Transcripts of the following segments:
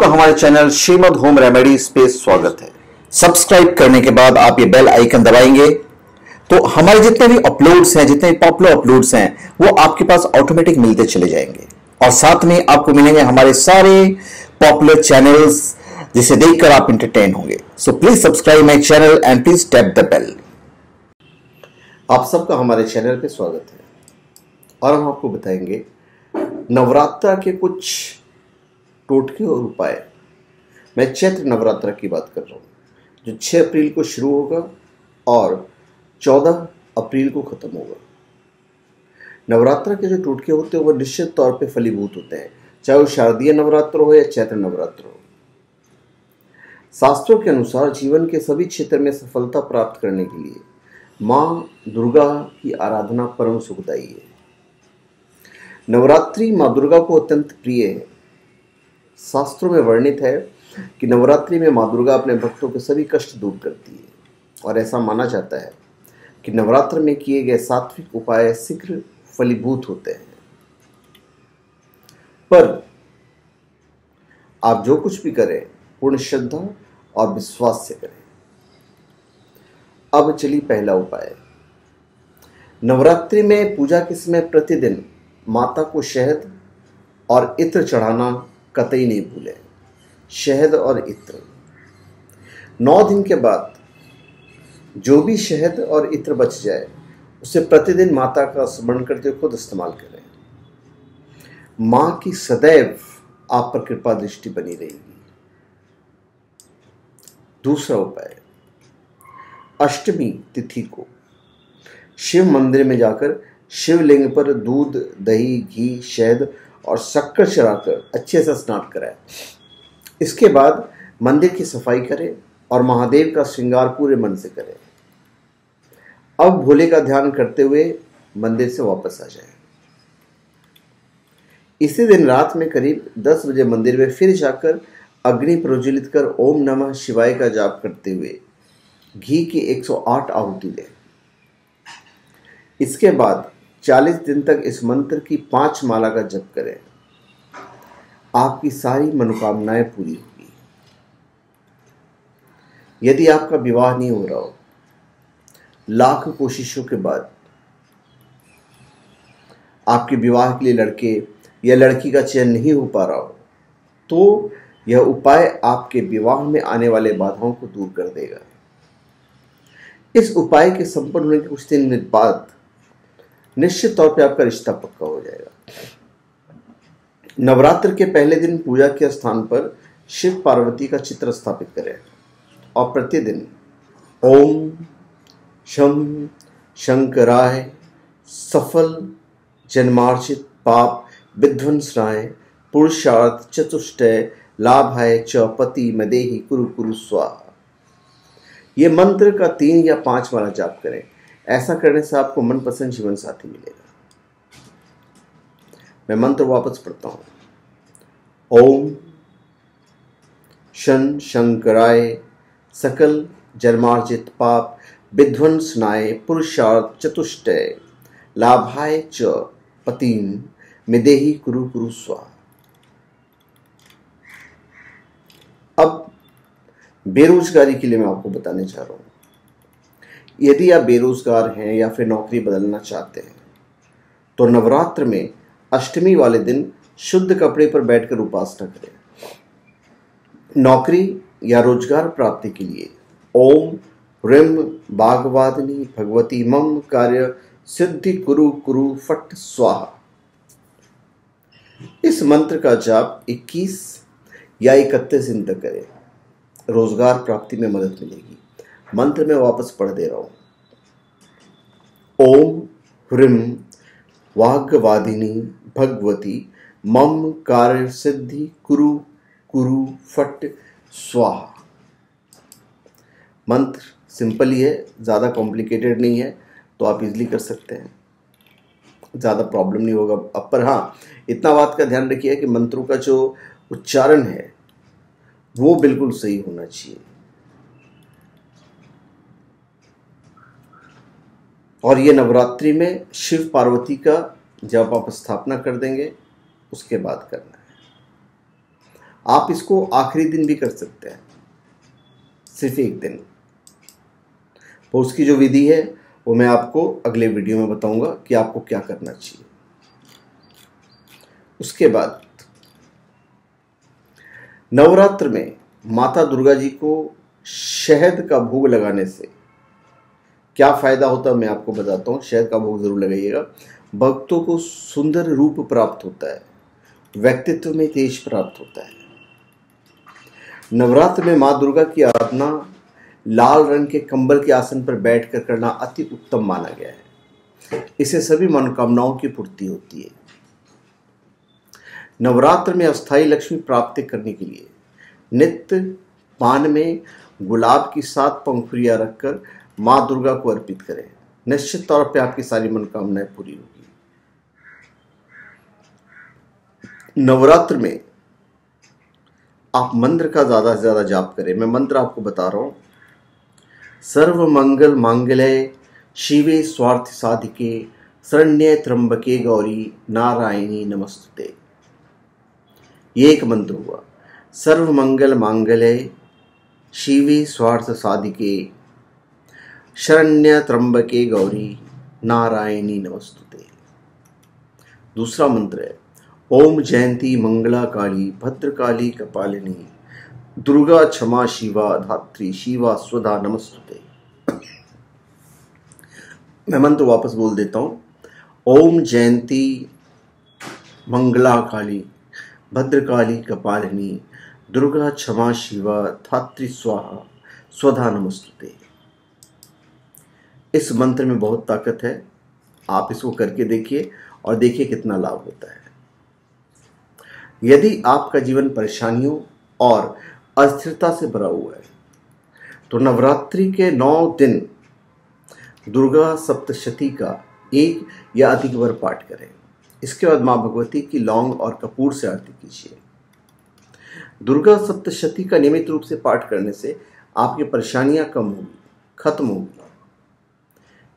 आपका हमारे channel Shrimad home remedies पे स्वागत है। सब्सक्राइब करने के बाद आप ये बेल आइकन दबाएंगे तो हमारे जितने भी अपलोड्स हैं, जितने पॉपुलर अपलोड्स हैं, वो आपके पास ऑटोमेटिक मिलते चले जाएंगे। और साथ में आपको मिलेंगे हमारे सारे पॉपुलर चैनल्स जिसे देखकर आप एंटरटेन होंगे। So please subscribe my channel and please tap the bell. आप सबका हमारे चैनल पे स्वागत है और हम आपको बताएंगे नवरात्र के कुछ टोटके और उपाय। मैं चैत्र नवरात्र की बात कर रहा हूँ जो 6 अप्रैल को शुरू होगा और 14 अप्रैल को ख़त्म होगा। नवरात्र के जो टोटके होते हैं वो निश्चित तौर पे फलीभूत होते हैं, चाहे वो शारदीय नवरात्र हो या चैत्र नवरात्र हो। शास्त्रों के अनुसार जीवन के सभी क्षेत्र में सफलता प्राप्त करने के लिए माँ दुर्गा की आराधना परम सुखदायी है। नवरात्रि माँ दुर्गा को अत्यंत प्रिय है। शास्त्रों में वर्णित है कि नवरात्रि में माँ दुर्गा अपने भक्तों के सभी कष्ट दूर करती है और ऐसा माना जाता है कि नवरात्र में किए गए सात्विक उपाय शीघ्र फलीभूत होते हैं। पर आप जो कुछ भी करें पूर्ण श्रद्धा और विश्वास से करें। अब चलिए पहला उपाय। नवरात्रि में पूजा के समय प्रतिदिन माता को शहद और इत्र चढ़ाना कतई नहीं भूलें। शहद और इत्र 9 दिन के बाद जो भी शहद और इत्र बच जाए उसे प्रतिदिन माता का स्मरण करते हुए खुद इस्तेमाल करें। मां की सदैव आप पर कृपा दृष्टि बनी रहेगी। दूसरा उपाय, अष्टमी तिथि को शिव मंदिर में जाकर शिवलिंग पर दूध, दही, घी, शहद और शक्कर चढ़ाकर अच्छे से स्नान कराएं। इसके बाद मंदिर की सफाई करें और महादेव का श्रृंगार पूरे मन से करें। अब भोले का ध्यान करते हुए मंदिर से वापस आ जाएं। इसी दिन रात में करीब 10 बजे मंदिर में फिर जाकर अग्नि प्रज्वलित कर ओम नमः शिवाय का जाप करते हुए घी की 108 आहुति लें। इसके बाद 40 दिन तक इस मंत्र की 5 माला का जप करें। आपकी सारी मनोकामनाएं पूरी होगी। यदि आपका विवाह नहीं हो रहा हो, लाख कोशिशों के बाद आपके विवाह के लिए लड़के या लड़की का चयन नहीं हो पा रहा हो, तो यह उपाय आपके विवाह में आने वाले बाधाओं को दूर कर देगा। इस उपाय के संपन्न होने के कुछ दिन बाद निश्चित तौर पे आपका रिश्ता पक्का हो जाएगा। नवरात्र के पहले दिन पूजा के स्थान पर शिव पार्वती का चित्र स्थापित करें और प्रतिदिन ओम शं शंकराय सफल जन्मार्जित पाप विध्वंसनाय पुरुषार्थ चतुष्टय लाभाय च पति मदेहि कुरु कुरु स्वाहा। ये मंत्र का 3 या 5 माला जाप करें। ऐसा करने से आपको मनपसंद जीवन साथी मिलेगा। मैं मंत्र वापस पढ़ता हूं। ओम शं शंकराय सकल जन्मार्जित पाप विध्वंसनाय पुरुषार्थ चतुष्टय लाभाय च पतिं मिदेहि कुरु कुरु स्वाहा। अब बेरोजगारी के लिए मैं आपको बताने जा रहा हूं। यदि आप बेरोजगार हैं या फिर नौकरी बदलना चाहते हैं तो नवरात्र में अष्टमी वाले दिन शुद्ध कपड़े पर बैठकर उपासना करें। नौकरी या रोजगार प्राप्ति के लिए ओम ह्रीम बागवादिनी भगवती मम कार्य सिद्धि कुरु कुरु फट स्वाहा। इस मंत्र का जाप 21 या 31 दिन तक करें। रोजगार प्राप्ति में मदद मिलेगी। मंत्र में वापस पढ़ दे रहा हूं। ओम ह्रीम वाग्वादिनी भगवती मम कार्य सिद्धि कुरु कुरु फट स्वाहा। मंत्र सिंपल ही है, ज़्यादा कॉम्प्लिकेटेड नहीं है, तो आप इजीली कर सकते हैं, ज़्यादा प्रॉब्लम नहीं होगा। अब पर हाँ, इतना बात का ध्यान रखिए कि मंत्रों का जो उच्चारण है वो बिल्कुल सही होना चाहिए। और ये नवरात्रि में शिव पार्वती का जब आप स्थापना कर देंगे उसके बाद करना है। आप इसको आखिरी दिन भी कर सकते हैं, सिर्फ एक दिन। तो उसकी जो विधि है वो मैं आपको अगले वीडियो में बताऊंगा कि आपको क्या करना चाहिए। उसके बाद नवरात्र में माता दुर्गा जी को शहद का भोग लगाने से क्या फायदा होता है मैं आपको बताता हूँ। शहद का भोग जरूर लगाइएगा। भक्तों को सुंदर रूप प्राप्त होता है, व्यक्तित्व में तेज प्राप्त होता है। नवरात्र में माँ दुर्गा की आराधना लाल रंग के कंबल के आसन पर बैठकर करना अति उत्तम माना गया है। इससे सभी मनोकामनाओं की पूर्ति होती है। नवरात्र में अस्थायी लक्ष्मी प्राप्ति करने के लिए नित्य पान में गुलाब की 7 पंखुड़ियां रखकर माँ दुर्गा को अर्पित करें। निश्चित तौर पे आपकी सारी मनोकामनाएं पूरी होगी। नवरात्र में आप मंत्र का ज्यादा से ज्यादा जाप करें। मैं मंत्र आपको बता रहा हूं। सर्व मंगल मांगल्ये शिवे स्वार्थ साधिके शरण्ये त्र्यंबके गौरी नारायणी नमस्तुते। ये एक मंत्र हुआ। सर्व मंगल मांगल्ये शिवे स्वार्थ साधिके शरण्य त्र्यंबके गौरी नारायणी नमस्तुते। दूसरा मंत्र है ओम जयंती मंगला काली भद्रकाली कपालिनी दुर्गा क्षमा शिवा धात्री शिवा स्वधा नमस्तुते। मैं मंत्र वापस बोल देता हूं। ओम जयंती मंगला काली भद्रकाली कपालिनी दुर्गा क्षमा शिवा धात्री स्वाहा स्वधा नमस्तुते। इस मंत्र में बहुत ताकत है। आप इसको करके देखिए और देखिए कितना लाभ होता है। यदि आपका जीवन परेशानियों और अस्थिरता से भरा हुआ है तो नवरात्रि के 9 दिन दुर्गा सप्तशती का 1 या अधिक बार पाठ करें। इसके बाद मां भगवती की लौंग और कपूर से आरती कीजिए। दुर्गा सप्तशती का नियमित रूप से पाठ करने से आपकी परेशानियां कम होगी, खत्म होगी।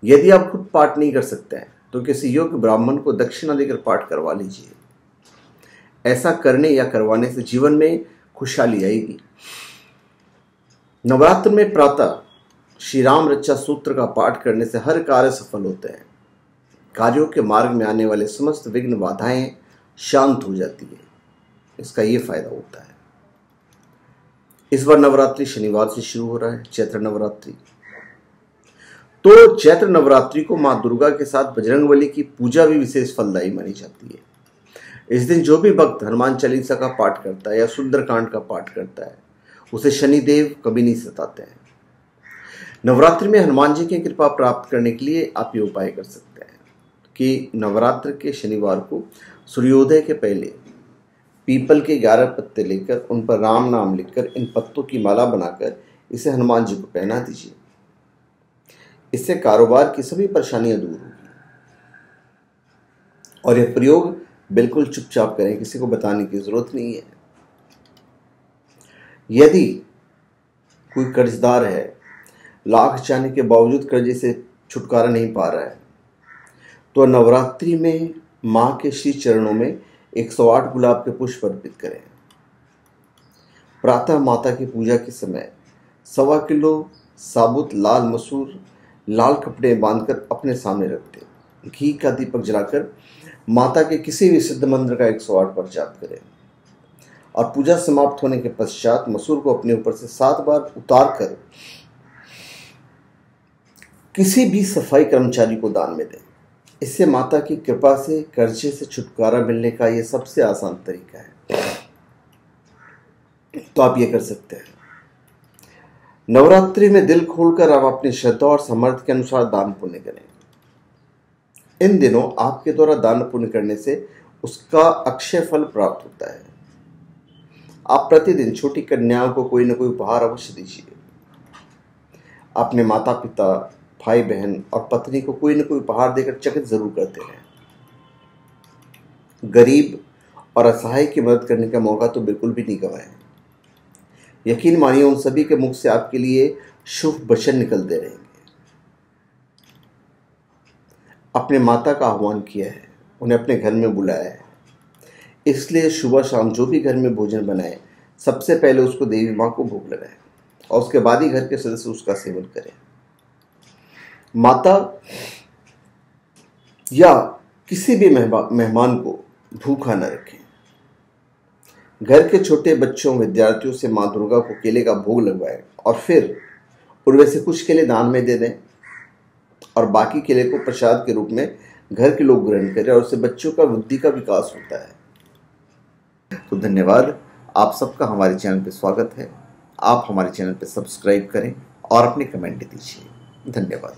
यदि आप खुद पाठ नहीं कर सकते हैं तो किसी योग्य ब्राह्मण को दक्षिणा देकर पाठ करवा लीजिए। ऐसा करने या करवाने से जीवन में खुशहाली आएगी। नवरात्र में प्रातः श्री राम रक्षा सूत्र का पाठ करने से हर कार्य सफल होते हैं। कार्यों के मार्ग में आने वाले समस्त विघ्न बाधाएं शांत हो जाती है। इसका ये फायदा होता है। इस बार नवरात्रि शनिवार से शुरू हो रहा है, चैत्र नवरात्रि। तो चैत्र नवरात्रि को मां दुर्गा के साथ बजरंगबली की पूजा भी विशेष फलदायी मानी जाती है। इस दिन जो भी भक्त हनुमान चालीसा का पाठ करता है या सुंदरकांड का पाठ करता है उसे शनिदेव कभी नहीं सताते हैं। नवरात्रि में हनुमान जी की कृपा प्राप्त करने के लिए आप ये उपाय कर सकते हैं कि नवरात्र के शनिवार को सूर्योदय के पहले पीपल के 11 पत्ते लेकर उन पर राम नाम लिखकर इन पत्तों की माला बनाकर इसे हनुमान जी को पहना दीजिए। इससे कारोबार की सभी परेशानियां दूर होगी। और यह प्रयोग बिल्कुल चुपचाप करें, किसी को बताने की जरूरत नहीं है। यदि कोई कर्जदार है, लाख चाहने के बावजूद कर्जे से छुटकारा नहीं पा रहा है, तो नवरात्रि में मां के श्री चरणों में 108 गुलाब के पुष्प अर्पित करें। प्रातः माता की पूजा के समय 1.25 किलो साबुत लाल मसूर लाल कपड़े बांधकर अपने सामने रख दें। घी का दीपक जलाकर माता के किसी भी सिद्ध मंत्र का 108 बार जाप करें और पूजा समाप्त होने के पश्चात मसूर को अपने ऊपर से 7 बार उतार कर किसी भी सफाई कर्मचारी को दान में दें। इससे माता की कृपा से कर्जे से छुटकारा मिलने का यह सबसे आसान तरीका है। तो आप ये कर सकते हैं। नवरात्रि में दिल खोलकर आप अपनी श्रद्धा और सामर्थ्य के अनुसार दान पुण्य करें। इन दिनों आपके द्वारा दान पुण्य करने से उसका अक्षय फल प्राप्त होता है। आप प्रतिदिन छोटी कन्याओं को कोई न कोई उपहार अवश्य दीजिए। अपने माता पिता, भाई बहन और पत्नी को कोई न कोई उपहार देकर चकित जरूर करते हैं। गरीब और असहाय की मदद करने का मौका तो बिल्कुल भी नहीं गंवाएं। यकीन मानिए उन सभी के मुख से आपके लिए शुभ वचन निकलते रहेंगे। अपने माता का आह्वान किया है, उन्हें अपने घर में बुलाया है, इसलिए सुबह शाम जो भी घर में भोजन बनाए सबसे पहले उसको देवी माँ को भोग लगाएं और उसके बाद ही घर के सदस्य उसका सेवन करें। माता या किसी भी मेहमान को भूखा न रखें। घर के छोटे बच्चों विद्यार्थियों से माँ दुर्गा को केले का भोग लगवाएं और फिर उनमें से कुछ केले दान में दे दें और बाकी केले को प्रसाद के रूप में घर के लोग ग्रहण करें और उससे बच्चों का बुद्धि का विकास होता है। तो धन्यवाद, आप सबका हमारे चैनल पे स्वागत है। आप हमारे चैनल पे सब्सक्राइब करें और अपने कमेंट दीजिए। धन्यवाद।